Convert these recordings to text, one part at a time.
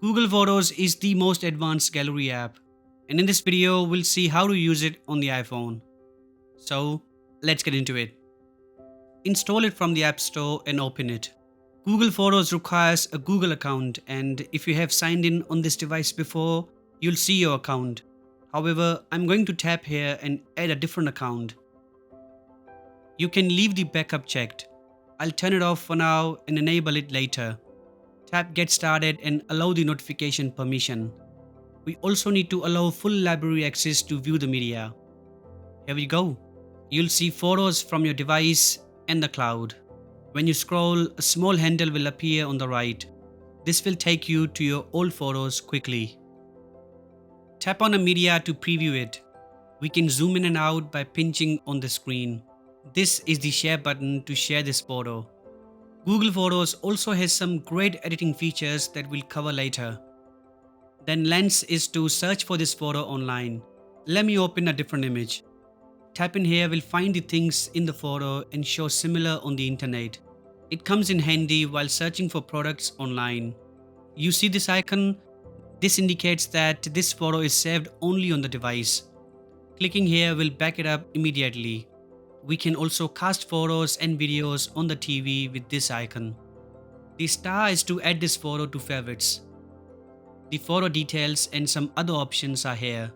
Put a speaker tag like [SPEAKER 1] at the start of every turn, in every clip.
[SPEAKER 1] Google Photos is the most advanced gallery app, and in this video, we'll see how to use it on the iPhone. So, let's get into it. Install it from the App Store and open it. Google Photos requires a Google account, and if you have signed in on this device before, you'll see your account. However, I'm going to tap here and add a different account. You can leave the backup checked. I'll turn it off for now and enable it later. Tap Get Started and allow the notification permission. We also need to allow full library access to view the media. Here we go. You'll see photos from your device and the cloud. When you scroll, a small handle will appear on the right. This will take you to your old photos quickly. Tap on a media to preview it. We can zoom in and out by pinching on the screen. This is the share button to share this photo. Google Photos also has some great editing features that we'll cover later. Then Lens is to search for this photo online. Let me open a different image. Tap in here will find the things in the photo and show similar on the internet. It comes in handy while searching for products online. You see this icon? This indicates that this photo is saved only on the device. Clicking here will back it up immediately. We can also cast photos and videos on the TV with this icon. The star is to add this photo to favorites. The photo details and some other options are here.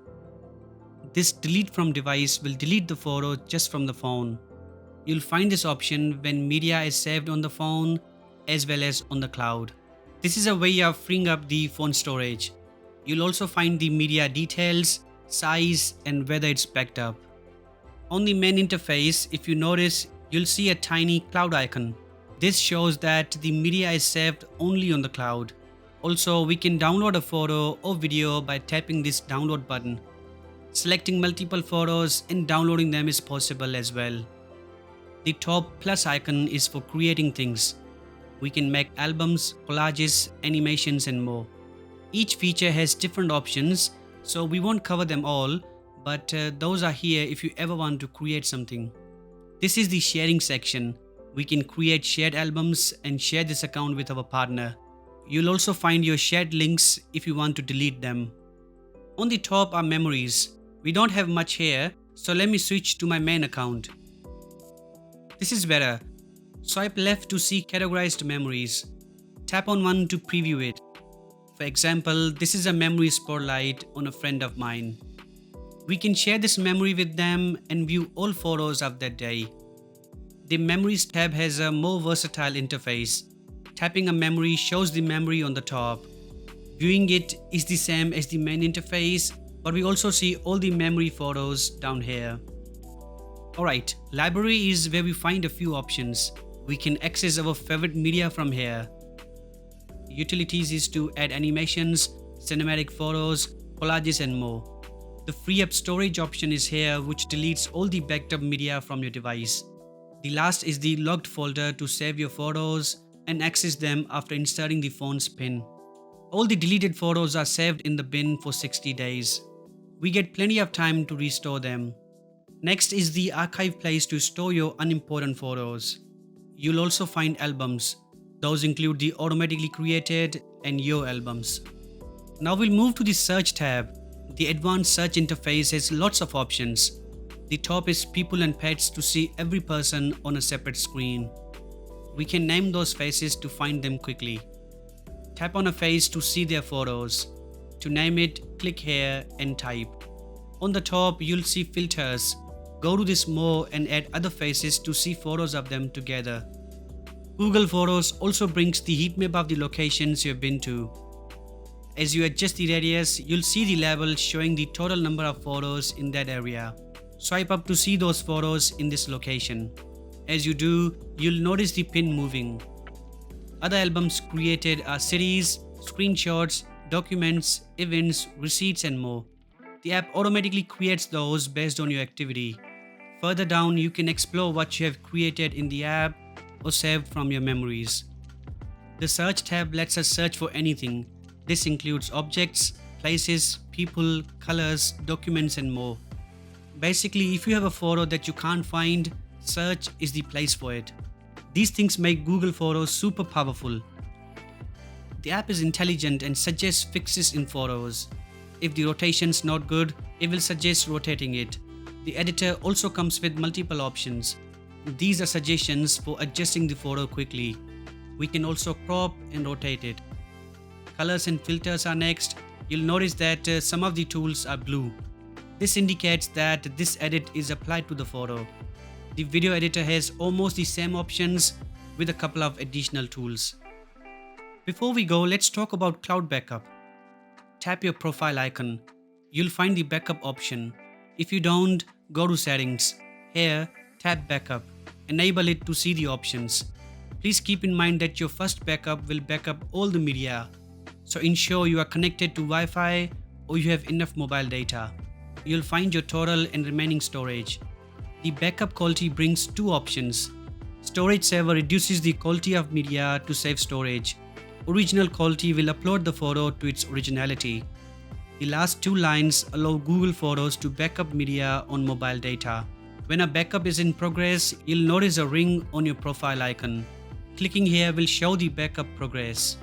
[SPEAKER 1] This delete from device will delete the photo just from the phone. You'll find this option when media is saved on the phone as well as on the cloud. This is a way of freeing up the phone storage. You'll also find the media details, size, and whether it's backed up. On the main interface, if you notice, you'll see a tiny cloud icon. This shows that the media is saved only on the cloud. Also, we can download a photo or video by tapping this download button. Selecting multiple photos and downloading them is possible as well. The top plus icon is for creating things. We can make albums, collages, animations, and more. Each feature has different options, so we won't cover them all, but those are here if you ever want to create something. This is the sharing section. We can create shared albums and share this account with our partner. You'll also find your shared links if you want to delete them. On the top are memories. We don't have much here, so let me switch to my main account. This is better. Swipe left to see categorized memories. Tap on one to preview it. For example, this is a memory spotlight on a friend of mine. We can share this memory with them and view all photos of that day. The Memories tab has a more versatile interface. Tapping a memory shows the memory on the top. Viewing it is the same as the main interface, but we also see all the memory photos down here. Alright, library is where we find a few options. We can access our favorite media from here. Utilities is to add animations, cinematic photos, collages, and more. The free up storage option is here, which deletes all the backed up media from your device. The last is the logged folder to save your photos and access them after inserting the phone's PIN. All the deleted photos are saved in the bin for 60 days. We get plenty of time to restore them. Next is the archive place to store your unimportant photos. You'll also find albums. Those include the automatically created and your albums. Now we'll move to the search tab. The advanced search interface has lots of options. The top is people and pets to see every person on a separate screen. We can name those faces to find them quickly. Tap on a face to see their photos. To name it, click here and type. On the top, you'll see filters. Go to this more and add other faces to see photos of them together. Google Photos also brings the heat map of the locations you've been to. As you adjust the radius, you'll see the label showing the total number of photos in that area. Swipe up to see those photos in this location. As you do, you'll notice the pin moving. Other albums created are cities, screenshots, documents, events, receipts, and more. The app automatically creates those based on your activity. Further down, you can explore what you have created in the app or saved from your memories. The search tab lets us search for anything. This includes objects, places, people, colors, documents, and more. Basically, if you have a photo that you can't find, search is the place for it. These things make Google Photos super powerful. The app is intelligent and suggests fixes in photos. If the rotation's not good, it will suggest rotating it. The editor also comes with multiple options. These are suggestions for adjusting the photo quickly. We can also crop and rotate it. Colors and filters are next. You'll notice that some of the tools are blue. This indicates that this edit is applied to the photo. The video editor has almost the same options with a couple of additional tools. Before we go, let's talk about cloud backup. Tap your profile icon. You'll find the backup option. If you don't, go to settings. Here, tap backup. Enable it to see the options. Please keep in mind that your first backup will backup all the media. So ensure you are connected to Wi-Fi or you have enough mobile data. You'll find your total and remaining storage. The backup quality brings two options. Storage saver reduces the quality of media to save storage. Original quality will upload the photo to its originality. The last two lines allow Google Photos to backup media on mobile data. When a backup is in progress, you'll notice a ring on your profile icon. Clicking here will show the backup progress.